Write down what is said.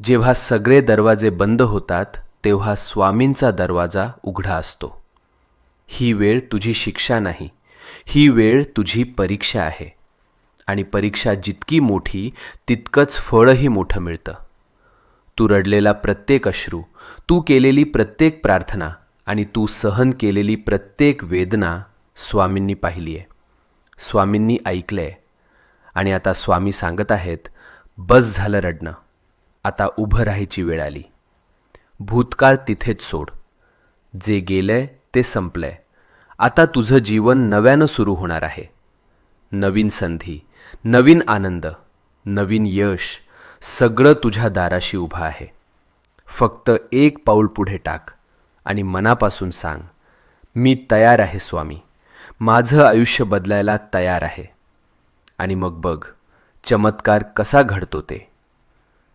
जेव्हा सगळे दरवाजे बंद होतात तेव्हा स्वामींचा दरवाजा उघडा असतो. ही वेळ तुझी शिक्षा नाही, ही वेळ तुझी परीक्षा आहे. आणि परीक्षा जितकी मोठी तितकंच फळही मोठं मिळतं. तू रडलेला प्रत्येक अश्रू, तू केलेली प्रत्येक प्रार्थना आणि तू सहन केलेली प्रत्येक वेदना स्वामींनी पाहिली आहे, स्वामींनी ऐकलं आहे. आणि आता स्वामी सांगत आहेत, बस झालं रडणं, आता उभं राहायची वेळ आली. भूतकाळ तिथेच सोड. जे गेलंय ते संपलंय. आता तुझं जीवन नव्यानं सुरू होणार आहे. नवीन संधी, नवीन आनंद, नवीन यश, सगळं तुझ्या दाराशी उभं आहे. फक्त एक पाऊल पुढे टाक आणि मनापासून सांग, मी तयार आहे स्वामी, माझं आयुष्य बदलायला तयार आहे. आणि मग बघ चमत्कार कसा घडतो ते.